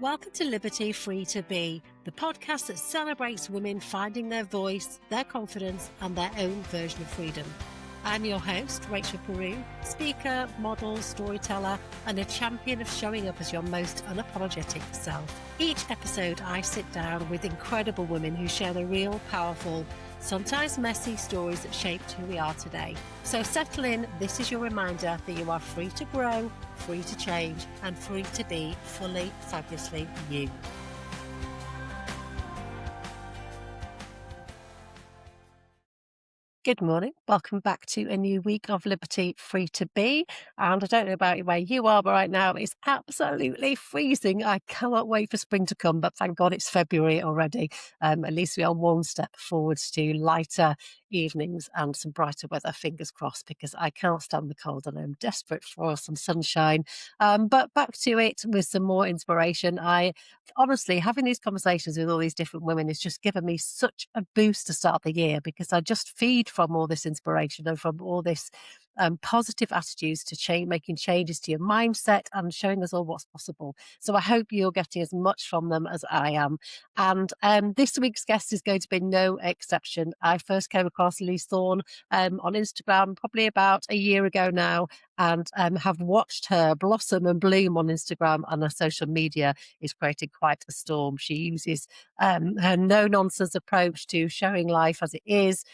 Welcome to Liberty, Free to Be, the podcast that celebrates women finding their voice, their confidence, and their own version of freedom. I'm your host, Rachel Peru, speaker, model, storyteller, and a champion of showing up as your most unapologetic self. Each episode, I sit down with incredible women who share the real, powerful, sometimes messy stories that shaped who we are today. So settle in. This is your reminder that you are free to grow, free to change, and free to be fully, fabulously you. Good morning. Welcome back to a new week of Liberty, Free to Be. And I don't know about where you are, but right now it's absolutely freezing. I cannot wait for spring to come, but thank God it's February already. At least we are one step forwards to lighter evenings and some brighter weather, fingers crossed, because I can't stand the cold and I'm desperate for some sunshine. But back to it with some more inspiration. Honestly, having these conversations with all these different women has just given me such a boost to start the year, because I just feed from all this inspiration and from all this positive attitudes to making changes to your mindset and showing us all what's possible. So I hope you're getting as much from them as I am. And this week's guest is going to be no exception. I first came across Lise Thorne on Instagram probably about a year ago now, and have watched her blossom and bloom on Instagram, and her social media is creating quite a storm. She uses her no-nonsense approach to showing life as it is,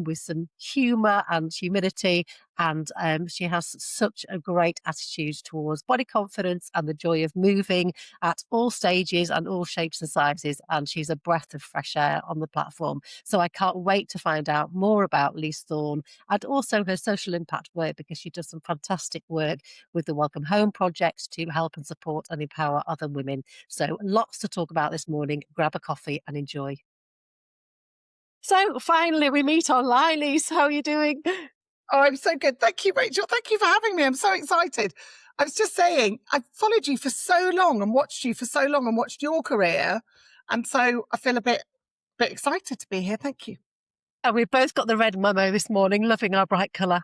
with some humour and humility. And she has such a great attitude towards body confidence and the joy of moving at all stages and all shapes and sizes. And she's a breath of fresh air on the platform. So I can't wait to find out more about Lise Thorne and also her social impact work, because she does some fantastic work with the Welcome Home Project to help and support and empower other women. So lots to talk about this morning. Grab a coffee and enjoy. So finally we meet online. Lise, how are you doing? Oh, I'm so good. Thank you, Rachel. Thank you for having me. I'm so excited. I was just saying, I've followed you for so long and watched you for so long and watched your career. And so I feel a bit excited to be here. Thank you. And we've both got the red memo this morning, loving our bright colour.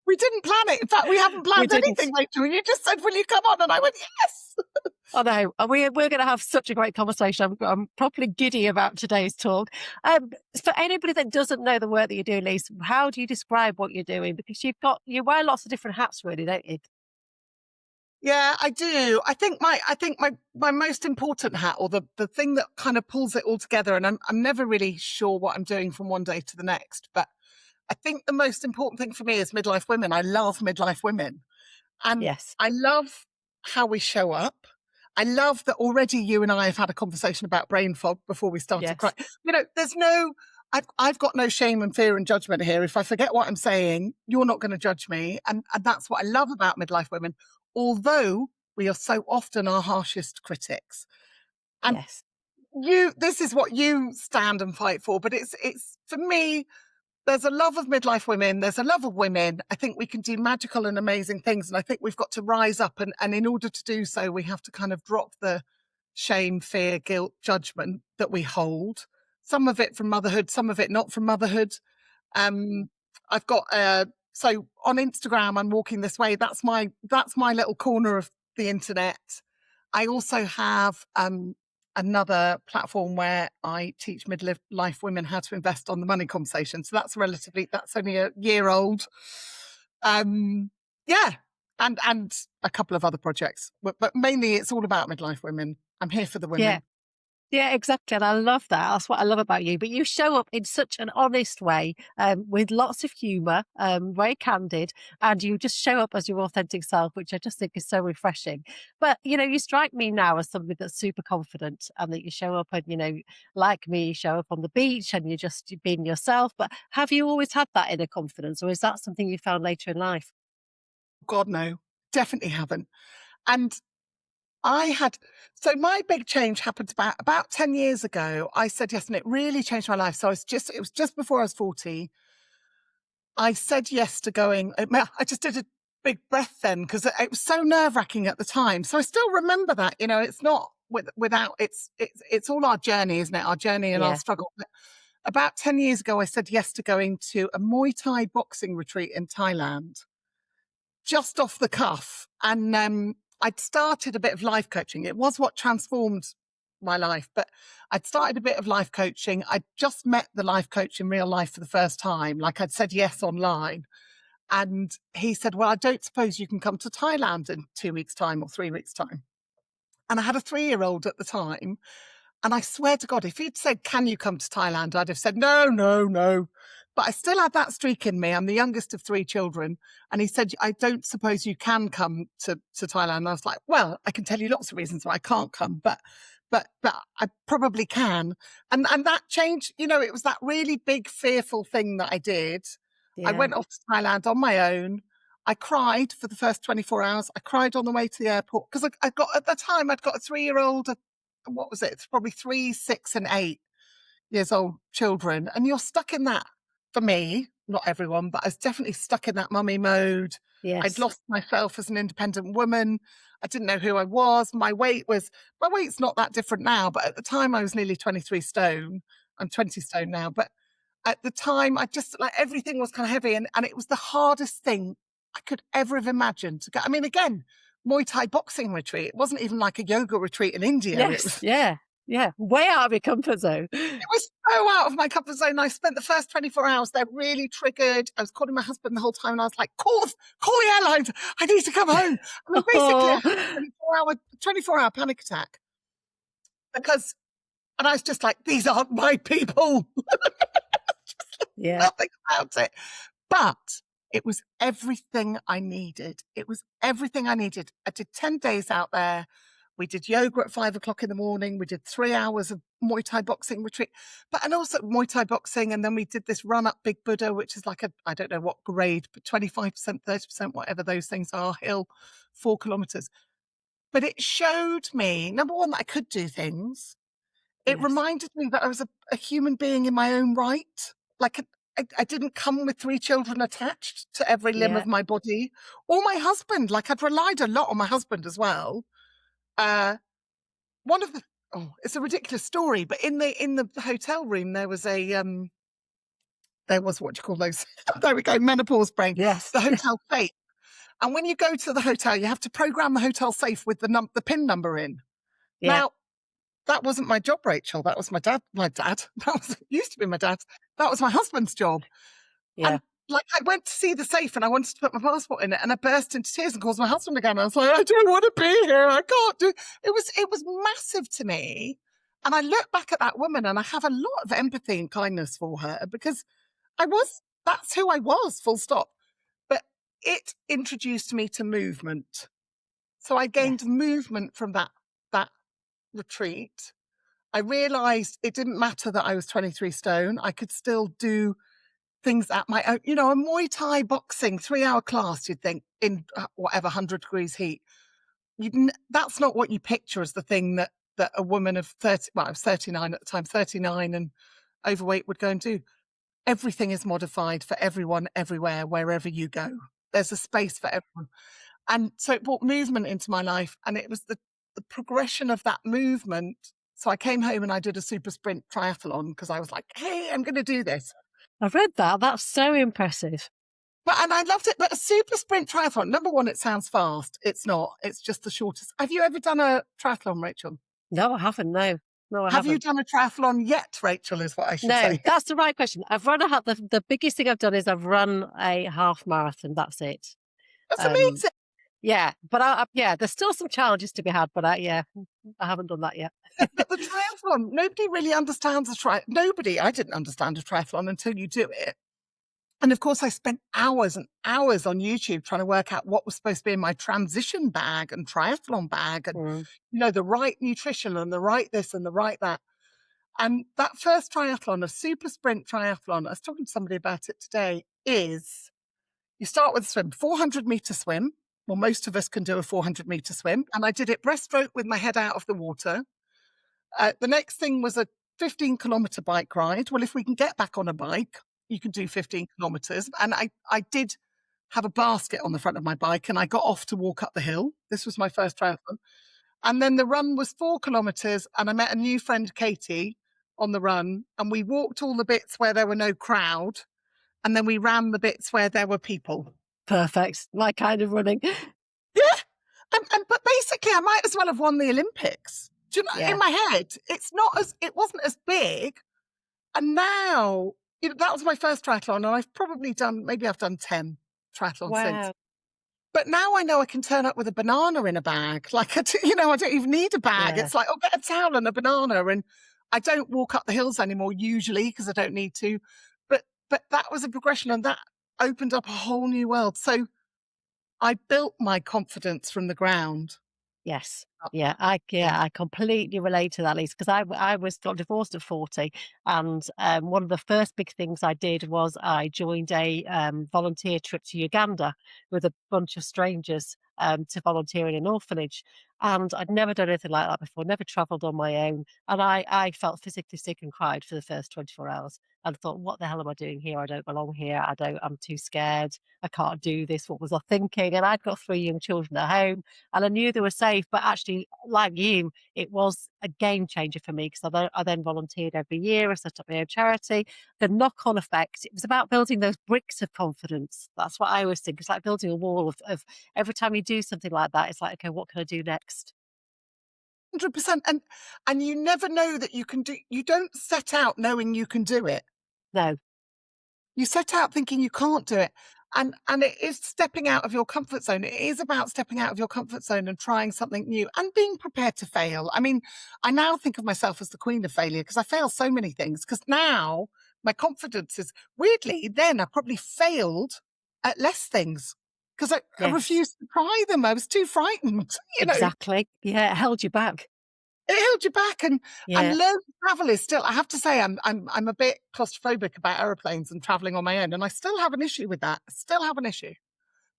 We didn't plan it. In fact, we haven't planned anything, Rachel. You just said, will you come on? And I went, yes. I know. We're going to have such a great conversation. I'm properly giddy about today's talk. For anybody that doesn't know the work that you're doing, Lise, how do you describe what you're doing? Because you wear lots of different hats, really, don't you? Yeah, I do. I think my most important hat, or the thing that kind of pulls it all together, and I'm never really sure what I'm doing from one day to the next, but I think the most important thing for me is midlife women. I love midlife women. And yes. I love how we show up. I love that already you and I have had a conversation about brain fog before we started. Yes. You know, I've got no shame and fear and judgment here. If I forget what I'm saying, you're not going to judge me. And that's what I love about midlife women, although we are so often our harshest critics. And yes. This is what you stand and fight for. But it's for me, there's a love of midlife women. There's a love of women. I think we can do magical and amazing things. And I think we've got to rise up. And in order to do so, we have to kind of drop the shame, fear, guilt, judgment that we hold. Some of it from motherhood, some of it not from motherhood. I've got, so on Instagram, I'm walking this way. That's my little corner of the internet. I also have, another platform where I teach midlife women how to invest on the money conversation. So that's only a year old. Yeah. And a couple of other projects, but mainly it's all about midlife women. I'm here for the women. Yeah, exactly. And I love that. That's what I love about you. But you show up in such an honest way, with lots of humour, very candid, and you just show up as your authentic self, which I just think is so refreshing. But, you strike me now as somebody that's super confident, and that you show up and, like me, you show up on the beach and you're just being yourself. But have you always had that inner confidence, or is that something you found later in life? God, no, definitely haven't. And so my big change happened about 10 years ago. I said yes, and it really changed my life. So it was just before I was 40. I said yes to going, I just did a big breath then, because it was so nerve-wracking at the time. So I still remember that, it's not without, it's all our journey, isn't it? Our journey and our struggle. But about 10 years ago, I said yes to going to a Muay Thai boxing retreat in Thailand, just off the cuff. And I'd started a bit of life coaching. It was what transformed my life, but I'd started a bit of life coaching. I'd just met the life coach in real life for the first time. Like, I'd said yes online. And he said, well, I don't suppose you can come to Thailand in 2 weeks' time or 3 weeks' time. And I had a 3-year-old at the time. And I swear to God, if he'd said, can you come to Thailand? I'd have said, no, no, no. But I still had that streak in me. I'm the youngest of 3 children. And he said, I don't suppose you can come to Thailand. And I was like, well, I can tell you lots of reasons why I can't come, but I probably can. And that changed, it was that really big, fearful thing that I did. I Yeah. went off to Thailand on my own. I cried for the first 24 hours. I cried on the way to the airport because I'd got a 3-year-old, what was it? It's probably 3, 6, and 8 years old children. And you're stuck in that, for me, not everyone, but I was definitely stuck in that mummy mode. I'd Yes. lost myself as an independent woman. I didn't know who I was. My weight's not that different now, but at the time I was nearly 23 stone. I'm 20 stone now. But at the time, I just, like, everything was kind of heavy. And it was the hardest thing I could ever have imagined to go. I mean, again, Muay Thai boxing retreat. It wasn't even like a yoga retreat in India. It Yes. Yeah. Yeah. Way out of your comfort zone. was so out of my comfort zone. I spent the first 24 hours there really triggered. I was calling my husband the whole time and I was like, call the airlines. I need to come home. I mean, basically, I Oh, had a 24-hour panic attack and I was just like, these aren't my people. yeah. Nothing about it. But it was everything I needed. It was everything I needed. I did 10 days out there. We did yoga at 5 o'clock in the morning. We did 3 hours of Muay Thai boxing retreat, and also Muay Thai boxing. And then we did this run up Big Buddha, which is like I don't know what grade, but 25%, 30%, whatever those things are, hill, 4 kilometers. But it showed me, number one, that I could do things. It Yes. reminded me that I was a human being in my own right. Like, I didn't come with 3 children attached to every limb Yeah. of my body, or my husband. Like, I'd relied a lot on my husband as well. Uh, one of the it's a ridiculous story, but in the hotel room there was, what do you call those? There we go, menopause brain. Yes. The hotel safe, and when you go to the hotel, you have to program the hotel safe with the PIN number in. Yeah. Now, that wasn't my job, Rachel. That was my dad. Used to be my dad's. That was my husband's job. Yeah. And, like, I went to see the safe and I wanted to put my passport in it and I burst into tears and called my husband again. I was like, I don't want to be here. I can't do it. Was massive to me. And I look back at that woman and I have a lot of empathy and kindness for her because that's who I was, full stop. But it introduced me to movement. So I gained Yes. movement from that retreat. I realized it didn't matter that I was 23 stone. I could still do things at my own, a Muay Thai boxing 3-hour class, you'd think, in whatever 100 degrees heat. That's not what you picture as the thing that a woman of 30, well, I was 39 at the time, 39 and overweight would go and do. Everything is modified for everyone, everywhere, wherever you go. There's a space for everyone. And so it brought movement into my life, and it was the progression of that movement. So I came home and I did a super sprint triathlon because I was like, hey, I'm going to do this. I've read that. That's so impressive. And I loved it. But a super sprint triathlon, number one, it sounds fast. It's not. It's just the shortest. Have you ever done a triathlon, Rachel? No, I haven't. No. No, I Have you haven't. done a triathlon yet, Rachel, is what I should No, say. that's the right question. I've run a half. The biggest thing I've done is I've run a half marathon. That's it. That's Um, amazing. yeah, but there's still some challenges to be had, but I haven't done that yet. But the triathlon, nobody really understands Nobody, I didn't understand a triathlon until you do it. And of course, I spent hours and hours on YouTube trying to work out what was supposed to be in my transition bag and triathlon bag and, Mm. the right nutrition and the right this and the right that. And that first triathlon, a super sprint triathlon, I was talking to somebody about it today, is you start with a swim, 400-meter swim. Well, most of us can do a 400-meter swim. And I did it breaststroke with my head out of the water. The next thing was a 15-kilometer bike ride. Well, if we can get back on a bike, you can do 15 kilometers. And I did have a basket on the front of my bike and I got off to walk up the hill. This was my first triathlon. And then the run was 4 kilometers and I met a new friend, Katie, on the run. And we walked all the bits where there were no crowd. And then we ran the bits where there were people. Perfect. My kind of running. Yeah. But basically, I might as well have won the Olympics. Do you know, Yeah. in my head, it wasn't as big. And now, that was my first triathlon, and maybe I've done 10 triathlons since. Wow. But now I know I can turn up with a banana in a bag. Like, I don't even need a bag. Yeah. It's like, oh, get a towel and a banana. And I don't walk up the hills anymore, usually, because I don't need to. But that was a progression, and that opened up a whole new world. So I built my confidence from the ground Yes. up. Yeah, Yeah. I completely relate to that, Lisa, because got divorced at 40, and one of the first big things I did was I joined a volunteer trip to Uganda with a bunch of strangers to volunteer in an orphanage, and I'd never done anything like that before, never travelled on my own, and I felt physically sick and cried for the first 24 hours. And thought, what the hell am I doing here? I don't belong here. I'm too scared. I can't do this. What was I thinking? And I'd got 3 young children at home, and I knew they were safe, but actually, like you, it was a game changer for me because I then volunteered every year. I set up my own charity. The knock-on effect, it was about building those bricks of confidence. That's what I always think. It's like building a wall of every time you do something like that, it's like, okay, what can I do next? 100%. And you never know that you don't set out knowing you can do it. No, You set out thinking you can't do it. And it is stepping out of your comfort zone. It is about stepping out of your comfort zone and trying something new and being prepared to fail. I mean, I now think of myself as the queen of failure because I fail so many things. Because now my confidence is weirdly, then I probably failed at less things because I yes, refused to try them. I was too frightened, exactly. Yeah, it held you back. It held you back, and Yeah, low travel is still. I have to say, I'm a bit claustrophobic about aeroplanes and traveling on my own, and I still have an issue with that. I still have an issue,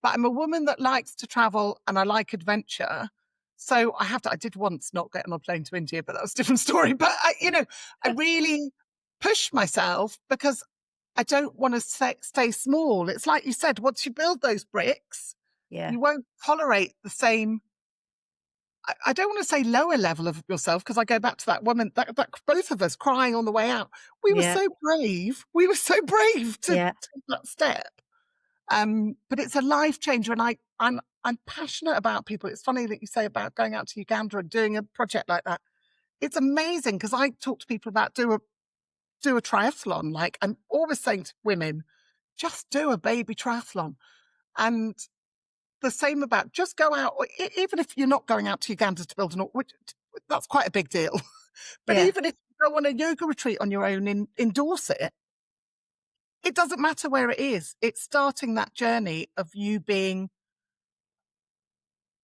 but I'm a woman that likes to travel and I like adventure. So I have to. I did once not get on a plane to India, but that was a different story. But I really push myself because I don't want to stay small. It's like you said. Once you build those bricks, yeah, you won't tolerate the same. I don't want to say lower level of yourself because I go back to that woman, that both of us crying on the way out. We were yeah, so brave. We were so brave to yeah, take that step. But it's a life changer, and I'm passionate about people. It's funny that you say about going out to Uganda and doing a project like that. It's amazing because I talk to people about do a triathlon. Like I'm always saying to women, just do a baby triathlon, and the same about just go out, even if you're not going out to Uganda to build which that's quite a big deal. But yeah. even if you go on a yoga retreat on your own in Dorset, it doesn't matter where it is. It's starting that journey of you being,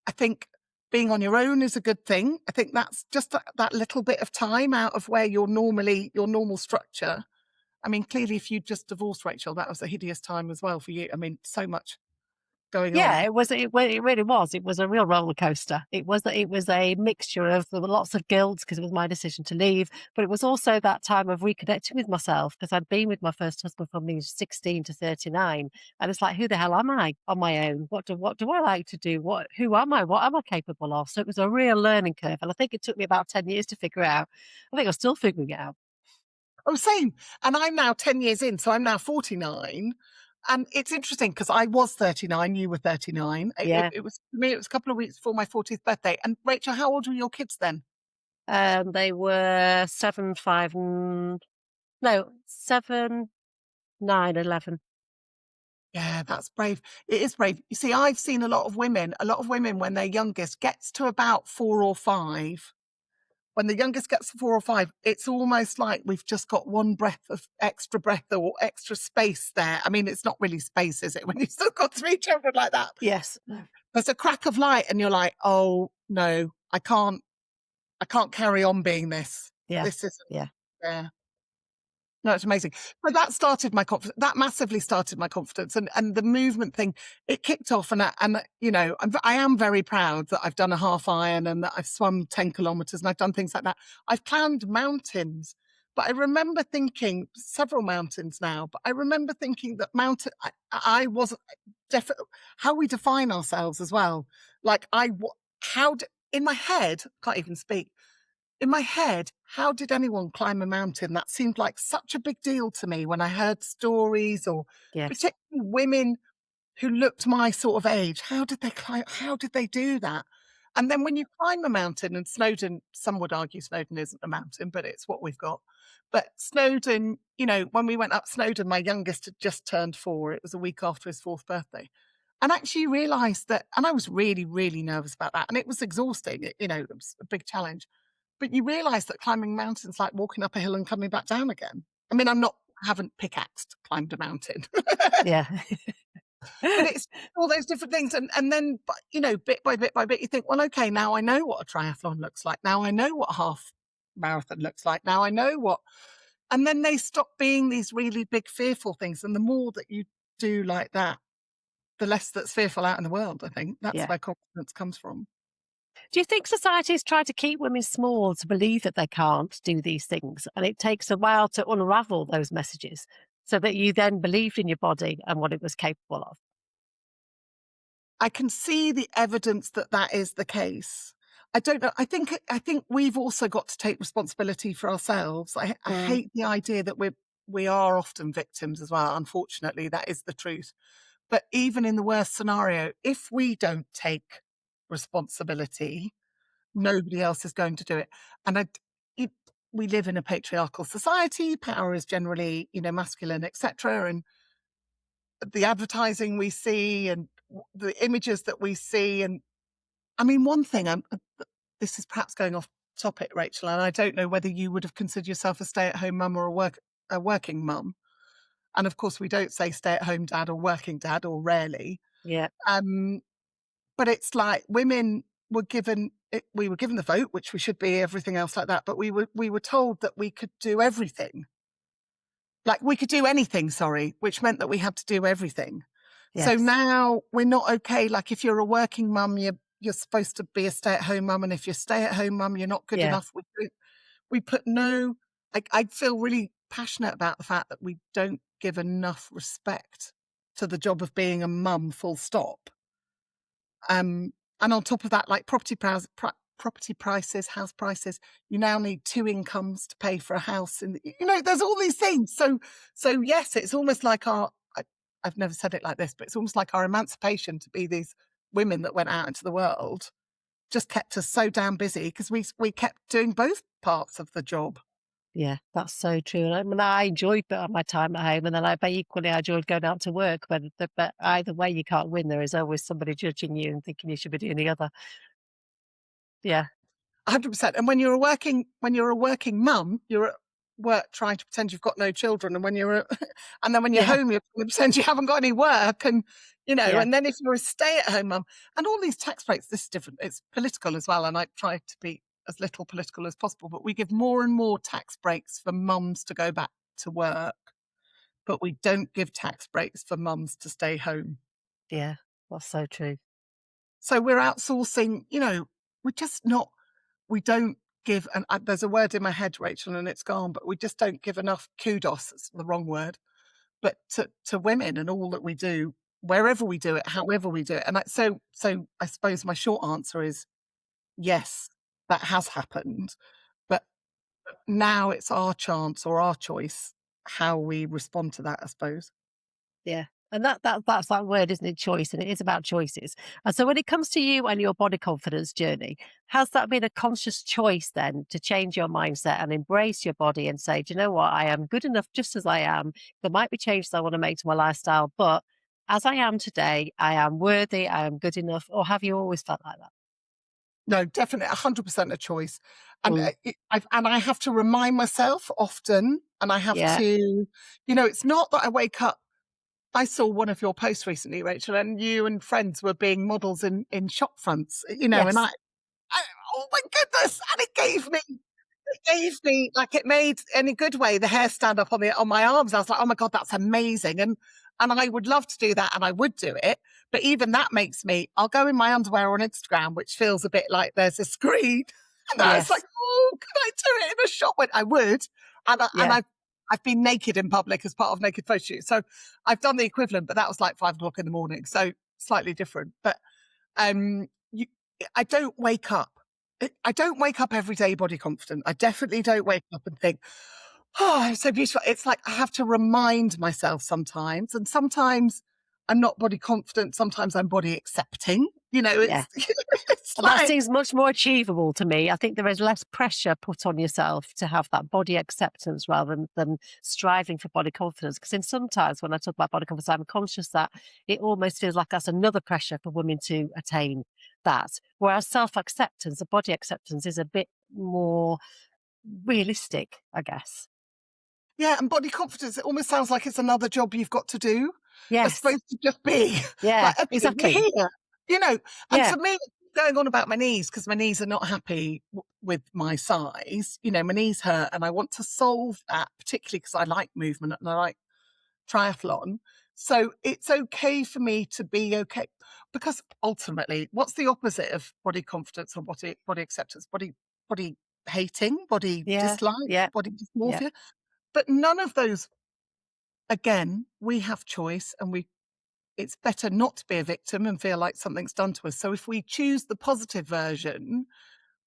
I think, being on your own is a good thing. I think that's just that little bit of time out of where your normal structure. I mean, clearly, if you just divorced Rachel, that was a hideous time as well for you. I mean, so much going on. Yeah, it really was. It was a real roller coaster. It was a mixture of there were lots of guilt because it was my decision to leave, but it was also that time of reconnecting with myself because I'd been with my first husband from age 16 to 39, and it's like, who the hell am I on my own? What do I like to do? Who am I? What am I capable of? So it was a real learning curve, and I think it took me about 10 years to figure it out. I think I'm still figuring it out. Oh, same. And I'm now 10 years in, so I'm now 49. And it's interesting because I was 39, you were 39. Yeah. It was for me, it was a couple of weeks before my 40th birthday. And Rachel, how old were your kids then? They were 7, 5, no, 7, 9, 11. Yeah, that's brave. It is brave. You see, I've seen a lot of women when their youngest gets to about 4 or 5. When the youngest gets to 4 or 5, it's almost like we've just got one breath or extra space there. I mean, it's not really space, is it? When you've still got 3 children like that, Yes. there's a crack of light and you're like, oh no, I can't carry on being this. Yeah. This isn't Yeah. fair. No, it's amazing. But that started my confidence. That massively started my confidence, and the movement thing. It kicked off, and I am very proud that I've done a half iron and that I've swum 10 kilometers and I've done things like that. I've climbed mountains, but I remember thinking several mountains now. But I remember thinking that I wasn't definitely how we define ourselves as well. Like in my head, can't even speak in my head, how did anyone climb a mountain? That seemed like such a big deal to me when I heard stories or Yes. particularly women who looked my sort of age. How did they climb? How did they do that? And then when you climb a mountain, and Snowdon, some would argue Snowdon isn't a mountain, but it's what we've got. But Snowdon, when we went up Snowdon, my youngest had just turned 4. It was a week after his 4th birthday. And actually realized that, and I was really, really nervous about that. And it was exhausting. It was a big challenge. But you realize that climbing mountains like walking up a hill and coming back down again. I mean, haven't pickaxed climbed a mountain. Yeah. But it's all those different things. And then, bit by bit by bit, you think, well, okay, now I know what a triathlon looks like. Now I know what a half marathon looks like. Now I know what. And then they stop being these really big, fearful things. And the more that you do like that, the less that's fearful out in the world, I think. That's Yeah. where confidence comes from. Do you think societies try to keep women small to believe that they can't do these things? And it takes a while to unravel those messages so that you then believed in your body and what it was capable of. I can see the evidence that that is the case. I don't know. I think we've also got to take responsibility for ourselves. I Mm, hate the idea that we are often victims as well. Unfortunately, that is the truth. But even in the worst scenario, if we don't take responsibility, nobody else is going to do it. And it, we live in a patriarchal society. Power is generally, masculine, etc. And the advertising we see and the images that we see. And I mean, one thing, this is perhaps going off topic, Rachel, and I don't know whether you would have considered yourself a stay-at-home mum or a working mum. And of course, we don't say stay-at-home dad or working dad, or rarely. yeah, Um, but it's like women were given we were given the vote, which we should be, everything else like that. But we were told that we could do everything. Like we could do anything, sorry, which meant that we had to do everything. So yes, now we're not okay. Like if you're a working mum, you're supposed to be a stay-at-home mum, and if you're stay-at-home mum, you're not good yeah, enough. We put no. I feel really passionate about the fact that we don't give enough respect to the job of being a mum. Full stop. And on top of that, like property prices, house prices, you now need 2 incomes to pay for a house, and there's all these things. So yes, it's almost like I've never said it like this, but it's almost like our emancipation to be these women that went out into the world just kept us so damn busy because we kept doing both parts of the job. yeah, that's so true. And I mean, I enjoyed my time at home, and then but equally I enjoyed going out to work. But either way, you can't win. There is always somebody judging you and thinking you should be doing the other. Yeah, 100%. And when you're a working mum, you're at work trying to pretend you've got no children. And and then when you're yeah, home, you're trying to pretend you haven't got any work. And, yeah, and then if you're a stay-at-home mum, and all these tax breaks, this is different. It's political as well. And I try to be as little political as possible, but we give more and more tax breaks for mums to go back to work, but we don't give tax breaks for mums to stay home. yeah. That's so true. So we're outsourcing, we're just not, we don't give, and there's a word in my head, Rachel, and it's gone, but we just don't give enough kudos, it's the wrong word, but to women and all that we do, wherever we do it, however we do it. And so I suppose my short answer is yes, that has happened, but now it's our chance or our choice how we respond to that, I suppose. Yeah. And that's that word, isn't it? Choice. And it is about choices. And so when it comes to you and your body confidence journey, has that been a conscious choice then to change your mindset and embrace your body and say, do you know what? I am good enough just as I am. There might be changes I want to make to my lifestyle, but as I am today, I am worthy, I am good enough. Or have you always felt like that? No, definitely 100% a choice. And Mm, I have to remind myself often, and I have yeah. to, it's not that I wake up. I saw one of your posts recently, Rachel, and you and friends were being models in shop fronts, and Yes. I oh my goodness, and it gave me like, it made, in a good way, the hair stand up on my arms. I was like, oh my God, that's amazing. And I would love to do that, and I would do it. But even that makes me, I'll go in my underwear on Instagram, which feels a bit like there's a screen. And I was like, Yes. oh, could I do it in a shop? When I would. And Yeah. I've been naked in public as part of naked photo shoots. So I've done the equivalent, but that was like 5 o'clock in the morning. So slightly different. But you, I don't wake up. I don't wake up every day body confident. I definitely don't wake up and think, oh, I'm so beautiful. It's like I have to remind myself sometimes. And sometimes I'm not body confident. Sometimes I'm body accepting. You know, Yeah. it's it's And that like, seems much more achievable to me. I think there is less pressure put on yourself to have that body acceptance rather than striving for body confidence. Because in sometimes when I talk about body confidence, I'm conscious that it almost feels like that's another pressure for women to attain that. Whereas self-acceptance, the body acceptance is a bit more realistic, I guess. yeah, and body confidence, it almost sounds like it's another job you've got to do, as Yes. opposed to just be Yeah, like, okay, we're exactly. here, you know. And Yeah. for me, going on about my knees, because my knees are not happy with my size, you know, my knees hurt, and I want to solve that, particularly because I like movement and I like triathlon. So it's okay for me to be okay, because ultimately, what's the opposite of body confidence or body acceptance? Body hating, body Yeah. dislike, Yeah. body Yeah. dysmorphia. But none of those, again, we have choice, and it's better not to be a victim and feel like something's done to us. So if we choose the positive version,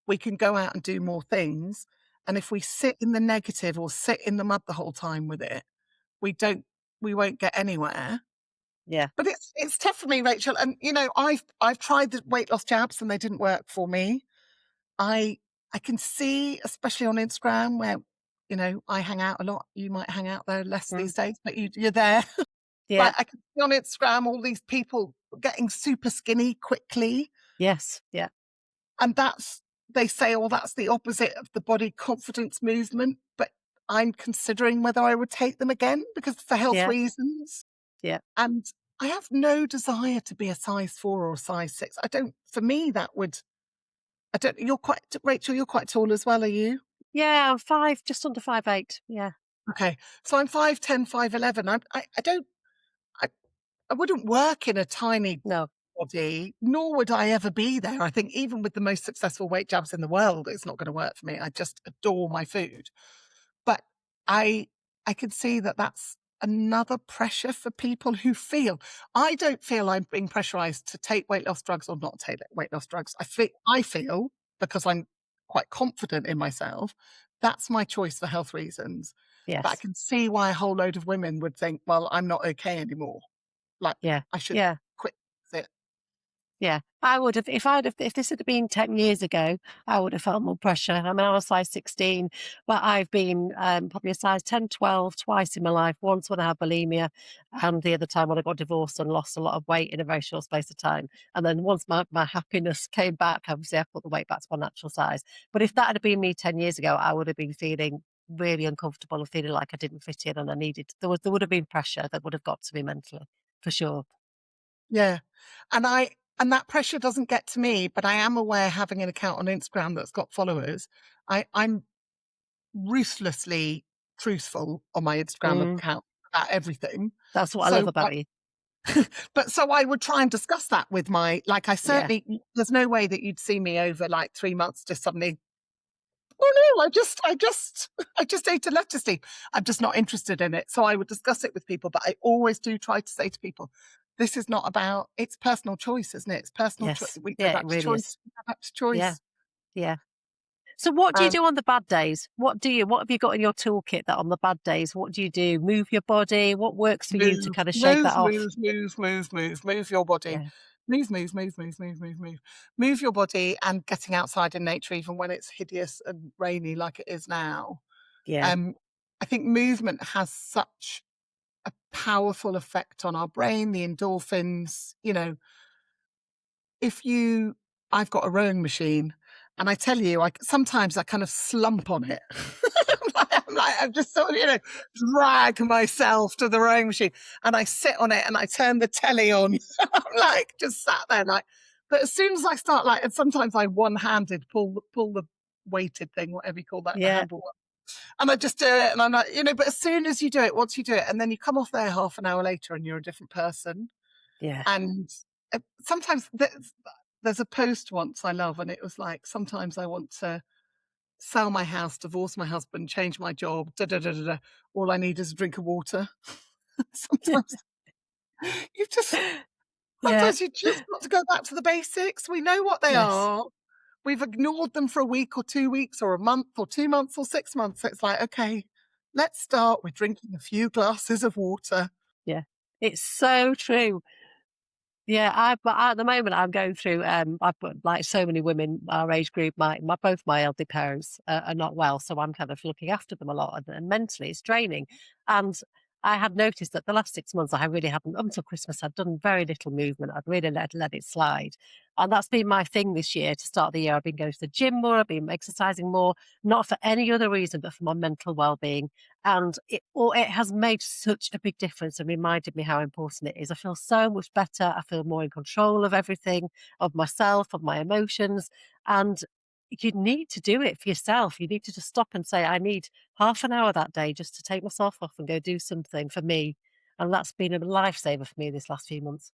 we can go out and do more things. And if we sit in the negative or sit in the mud the whole time with it, we don't we won't get anywhere. Yeah. But it's tough for me, Rachel. And you know, I've tried the weight loss jabs and they didn't work for me. I I can see, especially on Instagram, where you know I hang out a lot. You might hang out there less Mm. these days, but you're there. Yeah. Like, I can see on Instagram all these people getting super skinny quickly, Yes. Yeah. and that's, they say, "Oh, that's the opposite of the body confidence movement," but I'm considering whether I would take them again because for health Yeah. reasons, Yeah. and I have no desire to be a size 4 or a size 6. I don't, for me, that would, I don't, you're quite, Rachel, you're quite tall as well, are you? Yeah. I'm 5, just under 5'8". Yeah. Okay. So I'm 5'10", 5'11". I don't, I I wouldn't work in a tiny No. body, nor would I ever be there. I think even with the most successful weight jabs in the world, it's not going to work for me. I just adore my food. But I I can see that that's another pressure for people who feel, I don't feel I'm being pressurized to take weight loss drugs or not take weight loss drugs. I feel because I'm quite confident in myself, that's my choice for health reasons. But I Yes. can see why a whole load of women would think, well, I'm not okay anymore. Like, Yeah. I should Yeah. quit it. Yeah. I would have if this had been 10 years ago, I would have felt more pressure. I mean, I was size 16, but I've been, probably a size 10, 12 twice in my life. Once when I had bulimia, and the other time when I got divorced and lost a lot of weight in a very short space of time. And then once my happiness came back, obviously I put the weight back to my natural size. But if that had been me 10 years ago, I would have been feeling really uncomfortable and feeling like I didn't fit in and I needed there would have been pressure that would have got to me mentally, for sure. Yeah. And that pressure doesn't get to me, but I am aware, having an account on Instagram that's got followers, I'm ruthlessly truthful on my Instagram Mm, account about everything. that's what I love So, about you. but so I would try and discuss that with my, like, I Yeah. certainly, there's no way that you'd see me over like 3 months just suddenly, "Oh, no, I just ate a lettuce leaf. I'm just not interested in it." So I would discuss it with people, but I always do try to say to people, this is not about, it's personal choice, isn't it? It's personal choice. Yes. We go Yeah, it back to really is. choice. We go back to Yeah. choice. Yeah. So what do you Um, do on the bad days? What have you got in your toolkit that on the bad days, what do you do? Move your body? What works for you to Move, kind of shake move, that off? move, move, move, move, move your body. Yeah. Move, move, move, move, move, move, move. Move your body, and getting outside in nature, even when it's hideous and rainy like it is now. Yeah. Um, I think movement has such a powerful effect on our brain, the endorphins, you know, if you, I've got a rowing machine, and I tell you, sometimes I kind of slump on it. I'm just sort of, you know, drag myself to the rowing machine, and I sit on it and I turn the telly on. I'm like just sat there like, but as soon as I start, like, and sometimes I one-handed pull the weighted thing, whatever you call that, the Yeah. handle one. And I just do it, and I'm like, you know, but as soon as you do it, once you do it, and then you come off there half an hour later and you're a different person. Yeah. And sometimes there's a post once I love, and it was like, sometimes I want to sell my house, divorce my husband, change my job, da da da da da. All I need is a drink of water. sometimes you just Yeah. sometimes you just got to go back to the basics. We know what they Yes. are. We've ignored them for a week or 2 weeks or a month or 2 months or 6 months. So it's like, okay, let's start with drinking a few glasses of water. Yeah. It's so true. Yeah, but at the moment I'm going through. I've got like so many women our age group. My both my elderly parents are not well, so I'm kind of looking after them a lot, and mentally it's draining. And I had noticed that the last 6 months I really hadn't, up until Christmas, I'd done very little movement. I'd really let it slide, and that's been my thing this year. To start the year, I've been going to the gym more. I've been exercising more, not for any other reason, but for my mental well-being. And it has made such a big difference and reminded me how important it is. I feel so much better. I feel more in control of everything, of myself, of my emotions. And you need to do it for yourself. You need to just stop and say, I need half an hour that day just to take myself off and go do something for me. And that's been a lifesaver for me this last few months.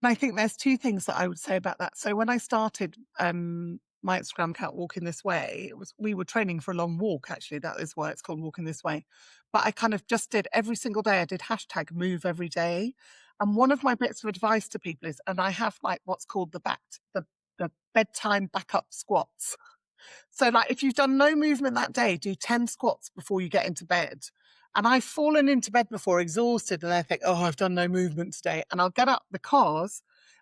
And I think there's two things that I would say about that. So when I started my Instagram account Walking This Way, we were training for a long walk, actually. That is why it's called Walking This Way. But I kind of just did every single day, I did hashtag move every day. And one of my bits of advice to people is, and I have like what's called the bedtime backup squats. So, like, if you've done no movement that day, do 10 squats before you get into bed. And I've fallen into bed before exhausted and I think, oh, I've done no movement today. And I'll get up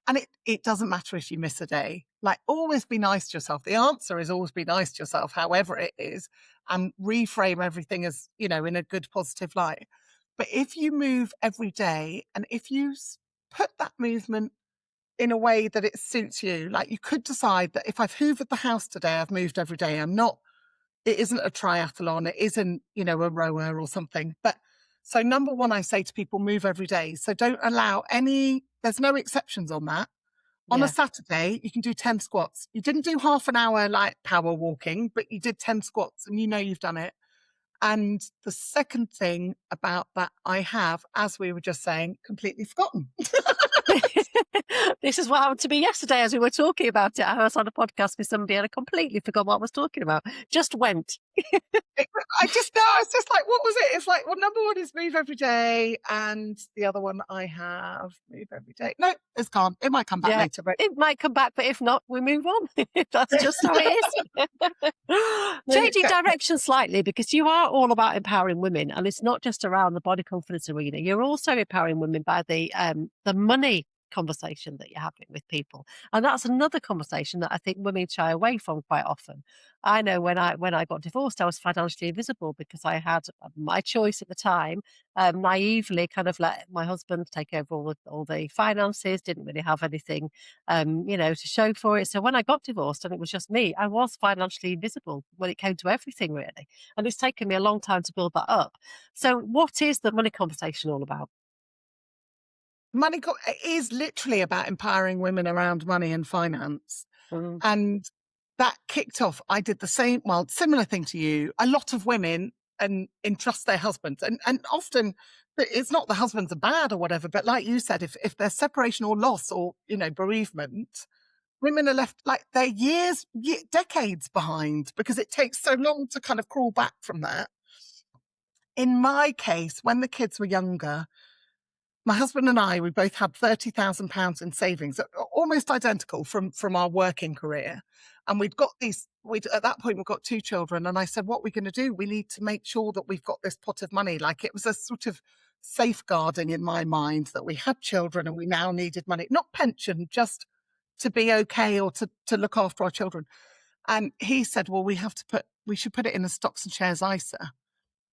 and it doesn't matter if you miss a day. Like, always be nice to yourself. The answer is always be nice to yourself, however it is, and reframe everything as, in a good, positive light. But if you move every day and if you put that movement in a way that it suits you. Like, you could decide that if I've hoovered the house today, I've moved every day. It isn't a triathlon. It isn't, a rower or something. But so number one, I say to people, move every day. So don't allow there's no exceptions on that. On a Yeah. Saturday, you can do 10 squats. You didn't do half an hour like power walking, but you did 10 squats and you've done it. And the second thing about that I have, as we were just saying, completely forgotten. This is what happened to me yesterday as we were talking about it. I was on a podcast with somebody and I completely forgot what I was talking about. Just went. I just know, it's just like, what was it? It's like, well, number one is move every day. And the other one I have, move every day. No, it's gone. It might come back Yeah. later, but It might come back, but if not, we move on. That's just how it is. there you Changing go. direction slightly, because you are all about empowering women, and it's not just around the body confidence arena. You're also empowering women by the money conversation that you're having with people, and that's another conversation that I think women shy away from quite often. I know when I got divorced, I was financially invisible because I had my choice at the time. Naively, kind of let my husband take over all the finances. Didn't really have anything, to show for it. So when I got divorced and it was just me, I was financially invisible when it came to everything, really. And it's taken me a long time to build that up. So, what is the money conversation all about? It is literally about empowering women around money and finance. Mm, And that kicked off. I did the same, well, similar thing to you. A lot of women and entrust their husbands. And often it's not the husbands are bad or whatever, but like you said, if there's separation or loss or, bereavement, women are left like they're decades behind because it takes so long to kind of crawl back from that. In my case, when the kids were younger, my husband and I, we both had £30,000 in savings, almost identical from our working career. And at that point, we've got two children. And I said, what we're going to do, we need to make sure that we've got this pot of money. Like, it was a sort of safeguarding in my mind that we had children and we now needed money, not pension, just to be okay or to look after our children. And he said, well, we should put it in a stocks and shares ISA.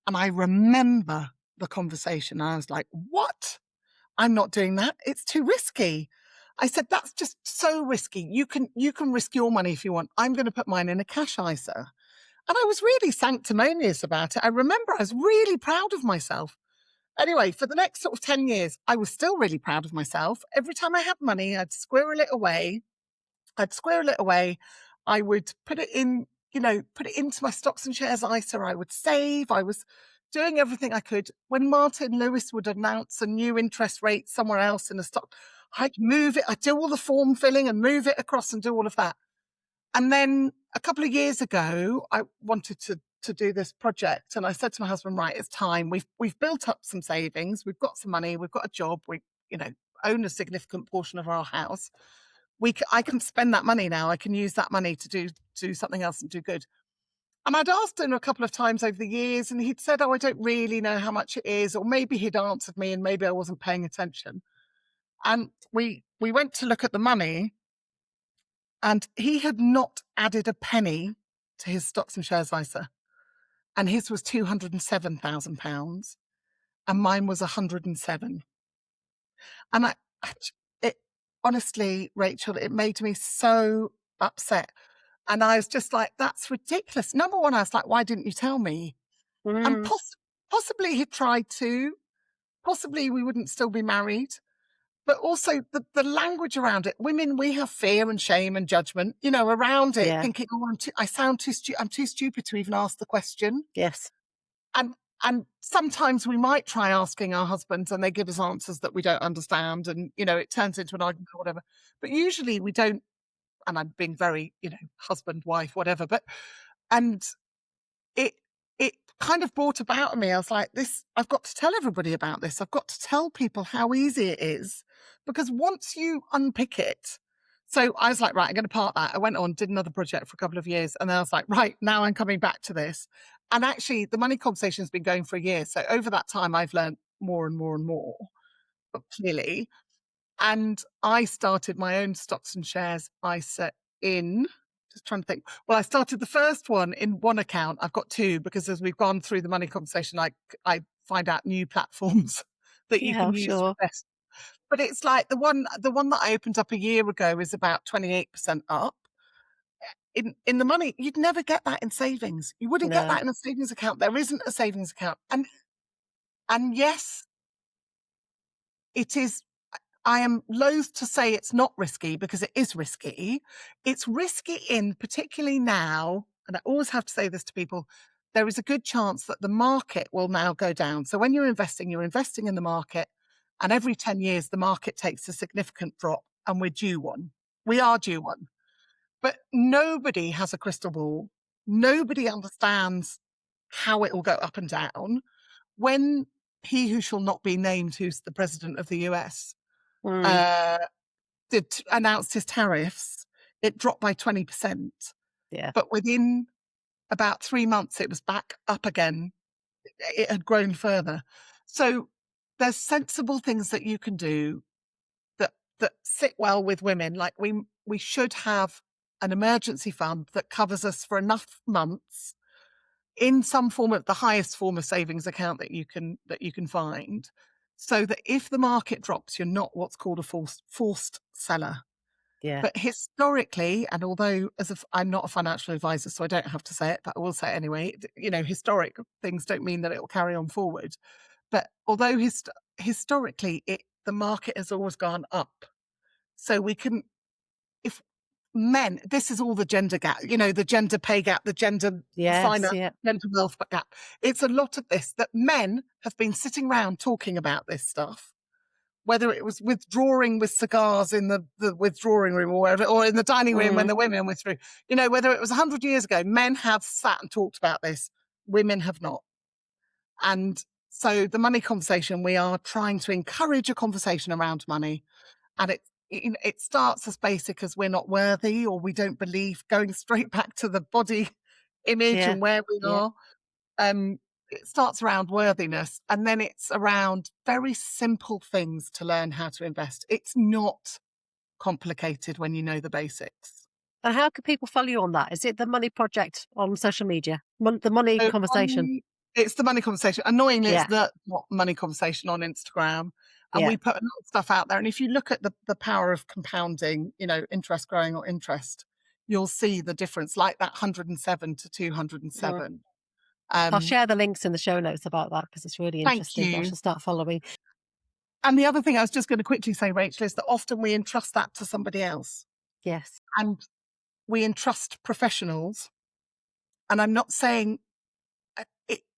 And I remember the conversation. I was like, what? I'm not doing that. It's too risky. I said, that's just so risky. You can risk your money if you want. I'm going to put mine in a cash ISA. And I was really sanctimonious about it. I remember I was really proud of myself. Anyway, for the next sort of 10 years, I was still really proud of myself. Every time I had money, I'd squirrel it away. I would put it into my stocks and shares ISA. I would save. I was doing everything I could. When Martin Lewis would announce a new interest rate somewhere else in a stock, I'd move it. I'd do all the form filling and move it across and do all of that. And then a couple of years ago, I wanted to do this project. And I said to my husband, right, it's time. We've built up some savings. We've got some money. We've got a job. We, own a significant portion of our house. I can spend that money now. I can use that money to do something else and do good. And I'd asked him a couple of times over the years, and he'd said, "Oh, I don't really know how much it is," or maybe he'd answered me and maybe I wasn't paying attention. And we went to look at the money, and he had not added a penny to his stocks and shares ISA, and his was £207,000, and mine was 107. And it honestly, Rachel, it made me so upset. And I was just like, "That's ridiculous." Number one, I was like, "Why didn't you tell me?" And Mm, possibly he tried to. Possibly we wouldn't still be married. But also the language around it. Women, we have fear and shame and judgment, around it, yeah. thinking, "Oh, I sound I'm too stupid to even ask the question." Yes. And and sometimes we might try asking our husbands and they give us answers that we don't understand, and it turns into an argument or whatever. But usually we don't, and I'm being very, husband, wife, whatever. But and it it kind of brought about in me, I was like, "This, I've got to tell everybody about this. I've got to tell people how easy it is." Because once you unpick it, so I was like, "Right, I'm going to part that." I went on, did another project for a couple of years, and then I was like, "Right, now I'm coming back to this." And actually, the money conversation has been going for a year. So over that time, I've learned more and more and more, but clearly. And I started my own stocks and shares ISA in, just trying to think. Well, I started the first one in one account. I've got two because as we've gone through the money conversation, I find out new platforms that you Yeah, can I'm use to sure. invest. But it's like the one that I opened up a year ago is about 28% up. In the money, you'd never get that in savings. You wouldn't get No. that in a savings account. There isn't a savings account. And yes, it is. I am loath to say it's not risky because it is risky. It's risky in particularly now, and I always have to say this to people, there is a good chance that the market will now go down. So when you're investing in the market, and every 10 years the market takes a significant drop, and we're due one. We are due one. But nobody has a crystal ball. Nobody understands how it will go up and down. When he who shall not be named, who's the president of the US, Mm, uh, announced his tariffs, it dropped by 20%. yeah. But within about 3 months, it was back up again. It had grown further. So there's sensible things that you can do that sit well with women. Like we should have an emergency fund that covers us for enough months in some form of the highest form of savings account that you can find, so that if the market drops, you're not what's called a forced seller. Yeah. But historically, and although I'm not a financial advisor, so I don't have to say it, but I will say it anyway, historic things don't mean that it will carry on forward. But although historically the market has always gone up, so we can, if men, this is all the gender gap, the gender pay gap, the gender Yes, finance, yeah. gender wealth gap. It's a lot of this that men have been sitting around talking about this stuff, whether it was withdrawing with cigars in the withdrawing room or wherever, or in the dining room when Mm, the women withdrew. Whether it was 100 years ago, men have sat and talked about this, women have not. And so the money conversation, we are trying to encourage a conversation around money. And it starts as basic as we're not worthy, or we don't believe, going straight back to the body image yeah. and where we Yeah. are. Um, it starts around worthiness, and then it's around very simple things to learn how to invest. It's not complicated when you know the basics. And how can people follow you on that? Is it the Money Project on social media? The Money So Conversation? it's the money conversation. Annoyingly, it's Yeah. the not money conversation on Instagram. And Yeah. we put a lot of stuff out there. And if you look at the power of compounding, interest growing or interest, you'll see the difference, like that 107 to Mm. 207. I'll Um, share the links in the show notes about that because it's really Thank interesting. I you. should start following. And the other thing I was just going to quickly say, Rachel, is that often we entrust that to somebody else. Yes. And we entrust professionals. And I'm not saying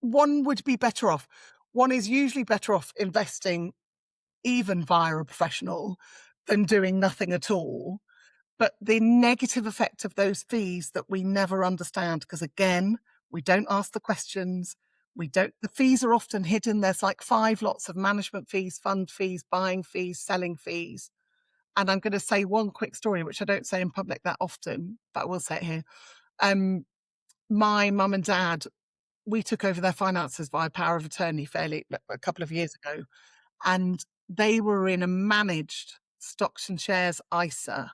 one would be better off. One is usually better off investing even via a professional than doing nothing at all. But the negative effect of those fees that we never understand, because again, we don't ask the questions. The fees are often hidden. There's like 5 lots of management fees, fund fees, buying fees, selling fees. And I'm going to say one quick story, which I don't say in public that often, but I will say it here. Um, my mum and dad, we took over their finances via power of attorney fairly a couple of years ago, and they were in a managed stocks and shares ISA.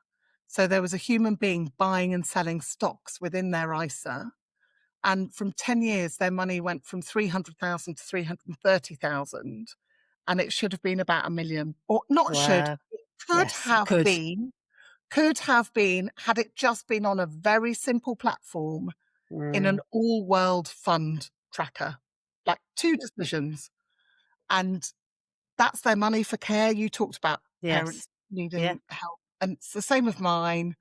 So there was a human being buying and selling stocks within their ISA. And from 10 years, their money went from 300,000 to 330,000. And it should have been about a million, or not should, Wow. it Yes, it could. could have been, had it just been on a very simple platform in an Mm, all world fund tracker, like two decisions. And that's their money for care. You talked about yes. parents Yeah. needing help, and it's the same with mine.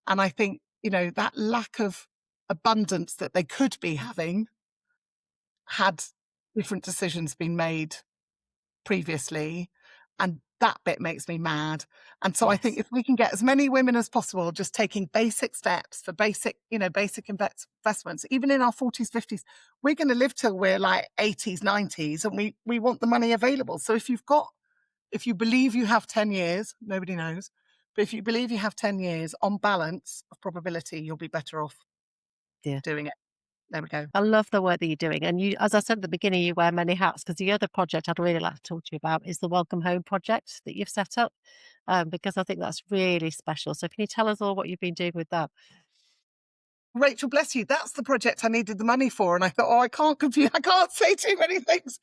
And I think, that lack of abundance that they could be having had different decisions been made previously, and that bit makes me mad. And so I think Yes. if we can get as many women as possible just taking basic steps for basic investments, even in our 40s, 50s, we're going to live till we're like 80s, 90s, and we want the money available. So if you believe you have 10 years, nobody knows, but if you believe you have 10 years, on balance of probability, you'll be better off Yeah. doing it. There we go. I love the work that you're doing. And you, as I said at the beginning, you wear many hats because the other project I'd really like to talk to you about is the Welcome Home project that you've set up, because I think that's really special. So, can you tell us all what you've been doing with that? Rachel, bless you. That's the project I needed the money for. And I thought, I can't confuse, I can't say too many things.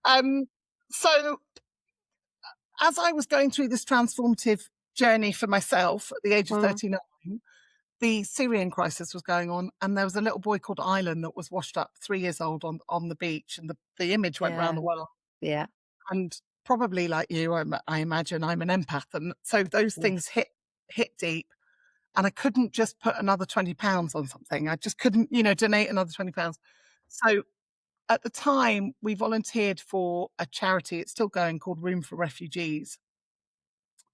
Um, so as I was going through this transformative journey for myself at the age of Mm, 39, the Syrian crisis was going on, and there was a little boy called Ilan that was washed up, 3 years old, on the beach, and the image went around yeah. the world. Yeah. And probably like you, I imagine I'm an empath, and so those things Yes. hit deep. And I couldn't just put another £20 on something. I just couldn't, donate another £20. So at the time, we volunteered for a charity. It's still going, called Room for Refugees.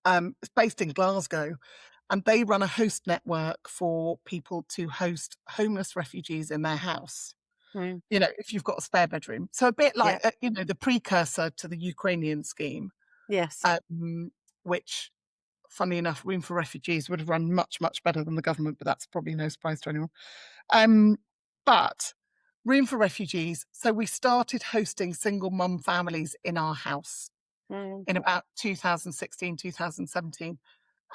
It's based in Glasgow, and they run a host network for people to host homeless refugees in their house. Mm, If you've got a spare bedroom. So a bit yeah. like, the precursor to the Ukrainian scheme, Yes. um, which, funny enough, Room for Refugees would have run much, much better than the government, but that's probably no surprise to anyone. Um, but Room for Refugees, so we started hosting single mum families in our house Mm, in about 2016, 2017.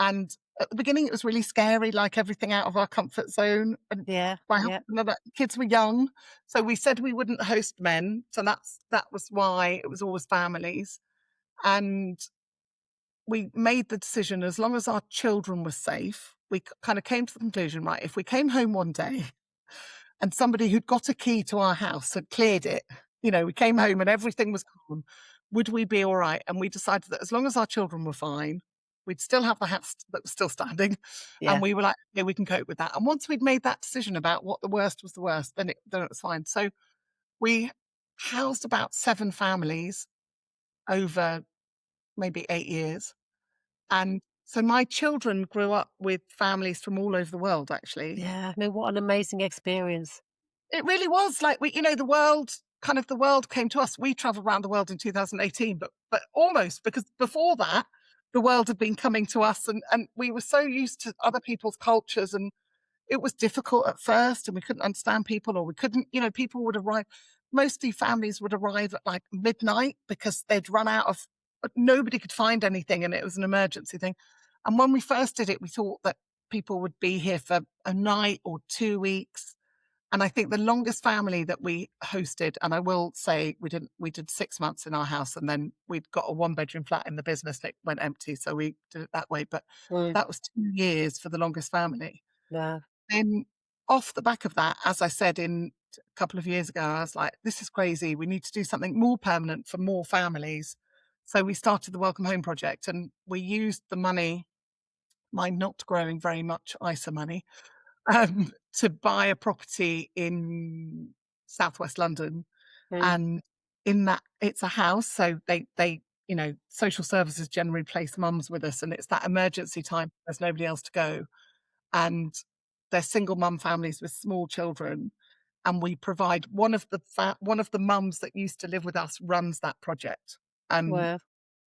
And at the beginning, it was really scary, like everything out of our comfort zone. And yeah. my Yeah. husband and the kids were young, so we said we wouldn't host men. So that was why it was always families. And we made the decision, as long as our children were safe, we kind of came to the conclusion, right, if we came home one day and somebody who'd got a key to our house had cleared it, we came home and everything was gone, would we be all right? And we decided that as long as our children were fine, we'd still have the house that was still standing. And Yeah. we were like, yeah, we can cope with that. And once we'd made that decision about what the worst was the worst, then it was fine. So we housed about 7 families over maybe 8 years. And so my children grew up with families from all over the world, actually. Yeah. I mean, what an amazing experience. It really was like the world came to us. We traveled around the world in 2018, but almost, because before that, the world had been coming to us, and we were so used to other people's cultures, and it was difficult at first, and we couldn't understand people, or we couldn't, people would arrive. Mostly families would arrive at like midnight because they'd run out of, nobody could find anything, and it was an emergency thing. And when we first did it, we thought that people would be here for a night or 2 weeks. And I think the longest family that we hosted, and I will say we did 6 months in our house, and then we'd got a 1 bedroom flat in the business that went empty. So we did it that way. But Mm, that was 2 years for the longest family. wow. Then off the back of that, as I said a couple of years ago, I was like, this is crazy. We need to do something more permanent for more families. So we started the Welcome Home project, and we used the money, my not growing very much ISA money, to buy a property in Southwest London. Mm, And in that, it's a house. So social services generally place mums with us, and it's that emergency time. There's nobody else to go. And they're single mum families with small children. And we provide one of the mums that used to live with us runs that project. Um, wow.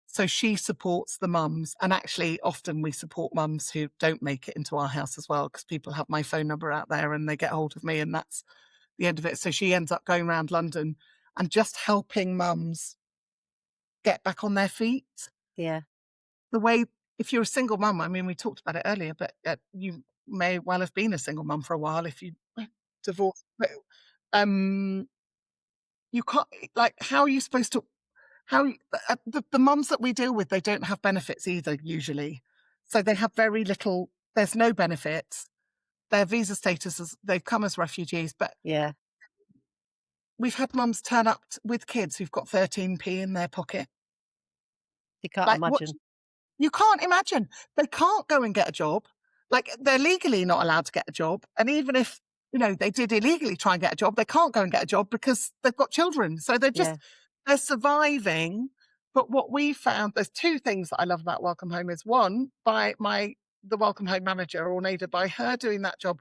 so she supports the mums, and actually often we support mums who don't make it into our house as well, because people have my phone number out there and they get hold of me, and the end of it. So she ends up going around London and just helping mums get back on their feet. Yeah. The way, if you're a single mum, I mean, we talked about it earlier, but you may well have been a single mum for a while if you divorced. But you can't, like, how are you supposed to, the mums that we deal with, they don't have benefits either, usually. So they have very little, there's no benefits. Their visa status is, they've come as refugees, but Yeah. we've had mums turn up with kids who've got 13p in their pocket. You can't Like, what? imagine. You can't imagine. They can't go and get a job. Like, they're legally not allowed to get a job. And even if, they did illegally try and get a job, they can't go and get a job because they've got children. So Yeah. they're surviving. But what we found, there's two things that I love about Welcome Home is one, by the Welcome Home manager, or Nader, by her doing that job,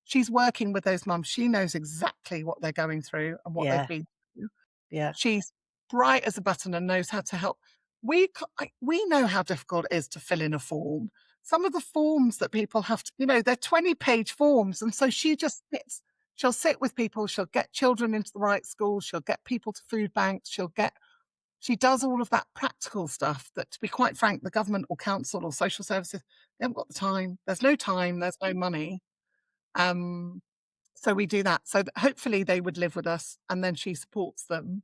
she's working with those mums. She knows exactly what they're going through and what they've Yeah. been through. Yeah. She's bright as a button and knows how to help. We know how difficult it is to fill in a form. Some of the forms that people have to, they're 20-page forms. And so she just sits, she'll sit with people, she'll get children into the right schools, she'll get people to food banks, she does all of that practical stuff that, to be quite frank, the government or council or social services, they haven't got the time. There's no time, there's no money. So we do that. So that hopefully they would live with us, and then she supports them.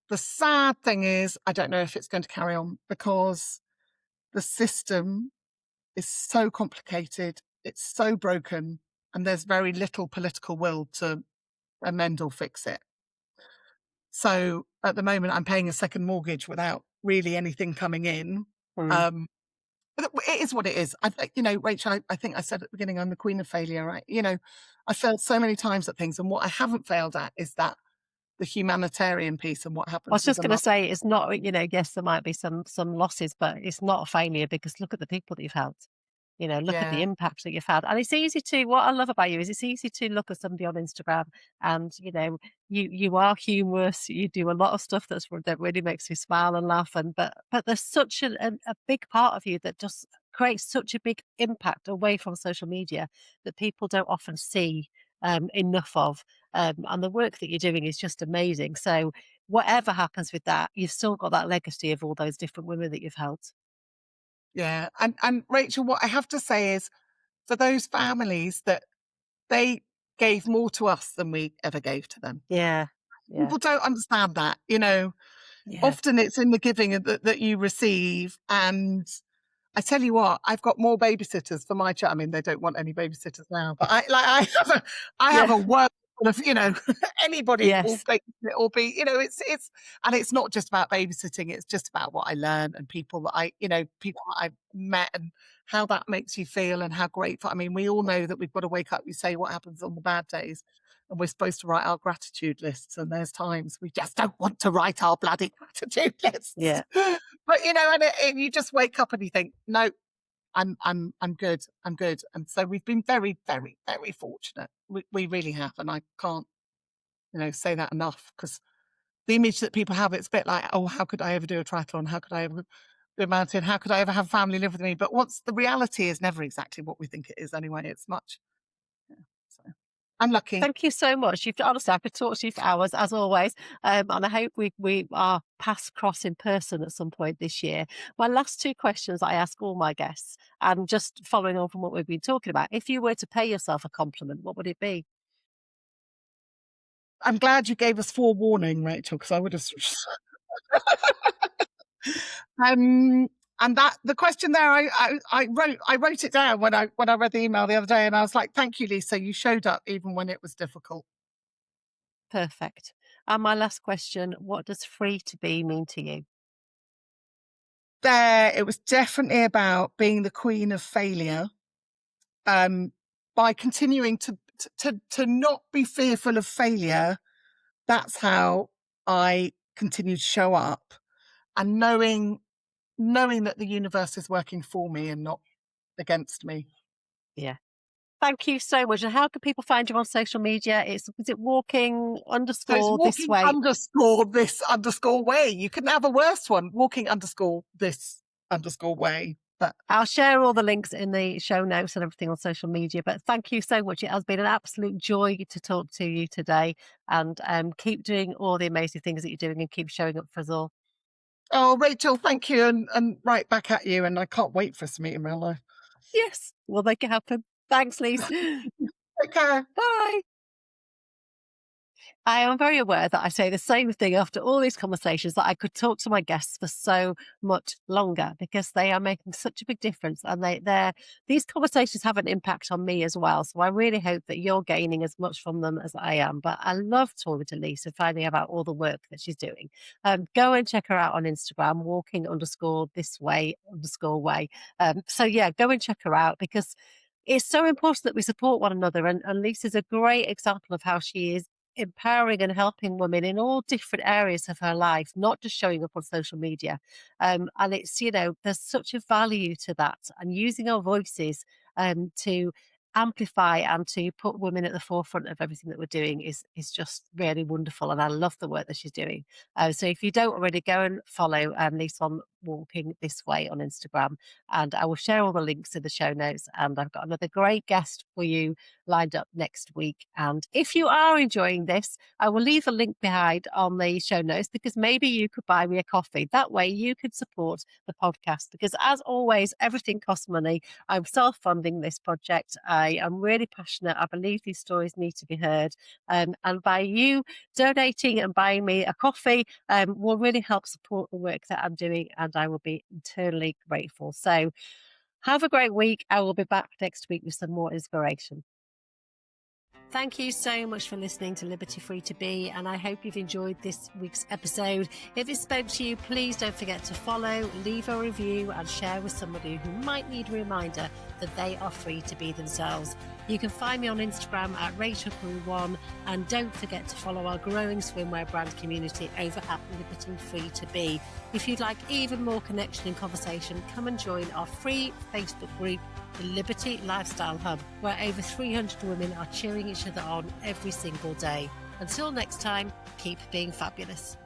The sad thing is, I don't know if it's going to carry on because the system is so complicated, it's so broken, and there's very little political will to amend or fix it. So at the moment, I'm paying a second mortgage without really anything coming in. Mm. Um, but it is what it is. Rachel, I think I said at the beginning, I'm the queen of failure, right? I failed so many times at things, and what I haven't failed at is that the humanitarian piece and what I was happens with just the going to mum. say it's not, yes, there might be some losses, but it's not a failure because look at the people that you've helped. Look at the Yeah, impact that you've had. And it's easy to, what I love about you is it's easy to look at somebody on Instagram and, you are humorous. You do a lot of stuff that really makes me smile and laugh. But there's such a big part of you that just creates such a big impact away from social media that people don't often see enough of. And the work that you're doing is just amazing. So whatever happens with that, you've still got that legacy of all those different women that you've helped. yeah. And Rachel, what I have to say is, for those families that they gave more to us than we ever gave to them. Yeah. Yeah. People don't understand that, Yeah. often it's in the giving that you receive. And I tell you what, I've got more babysitters for my child. I mean, they don't want any babysitters now, but I have Yeah. a world full of, anybody will Yes. babysit or be, and it's not just about babysitting. It's just about what I learned and people people that I've met and how that makes you feel and how grateful. I mean, we all know that we've got to wake up. You say what happens on the bad days, and we're supposed to write our gratitude lists. And there's times we just don't want to write our bloody gratitude lists. Yeah. But and you just wake up and you think, no, I'm good. I'm good. And so we've been very, very, very fortunate. We really have, and I can't, say that enough, because the image that people have, it's a bit like, oh, how could I ever do a triathlon? How could I ever do a mountain? How could I ever have family live with me? But once the reality is never exactly what we think it is anyway. It's much. Yeah, so I'm lucky. Thank you so much. You've honestly, I could talk to you for hours, as always. And I hope we are paths cross in person at some point this year. My last two questions I ask all my guests, and just following on from what we've been talking about, if you were to pay yourself a compliment, what would it be? I'm glad you gave us forewarning, Rachel, because I would have. Um, and that the question there, I wrote it down when I read the email the other day, and I was like, "Thank you, Lisa. You showed up even when it was difficult." Perfect. And my last question, what does free to be mean to you? It was definitely about being the queen of failure. By continuing to not be fearful of failure, that's how I continue to show up, and knowing that the universe is working for me and not against me. Yeah. Thank you so much. And how can people find you on social media? Is it walking So it's underscore this walking way? underscore this underscore way. You couldn't have a worse one. Walking underscore this underscore way. But I'll share all the links in the show notes and everything on social media. But thank you so much. It has been an absolute joy to talk to you today. And keep doing all the amazing things that you're doing and keep showing up for us all. oh, Rachel, thank you, and right back at you. And I can't wait for us to meet in real life. Yes, we'll make it happen. Thanks, Lise. Take care. Bye. I am very aware that I say the same thing after all these conversations, that I could talk to my guests for so much longer because they are making such a big difference, and these conversations have an impact on me as well. So I really hope that you're gaining as much from them as I am. But I love talking to Lisa, finding out about all the work that she's doing. Go and check her out on Instagram, walking_this_way_way. So yeah, go and check her out because it's so important that we support one another. And Lisa's a great example of how she is empowering and helping women in all different areas of her life, not just showing up on social media. And it's, there's such a value to that, and using our voices to amplify and to put women at the forefront of everything that we're doing is just really wonderful. And I love the work that she's doing. So if you don't already, go and follow Lise on Walking This Way on Instagram, and I will share all the links in the show notes. And I've got another great guest for you lined up next week. And if you are enjoying this, I will leave a link behind on the show notes, because maybe you could buy me a coffee. That way you could support the podcast, because as always, everything costs money. I'm self-funding this project. I am really passionate. I believe these stories need to be heard. And by you donating and buying me a coffee will really help support the work that I'm doing, and I will be eternally grateful. So have a great week. I will be back next week with some more inspiration. Thank you so much for listening to Liberty Free to Be, and I hope you've enjoyed this week's episode. If it spoke to you, please don't forget to follow, leave a review, and share with somebody who might need a reminder that they are free to be themselves. You can find me on Instagram at RachelCrew1, and don't forget to follow our growing swimwear brand community over at Liberty Free to Be. If you'd like even more connection and conversation, come and join our free Facebook group, the Liberty Lifestyle Hub, where over 300 women are cheering each other on every single day. Until next time, keep being fabulous.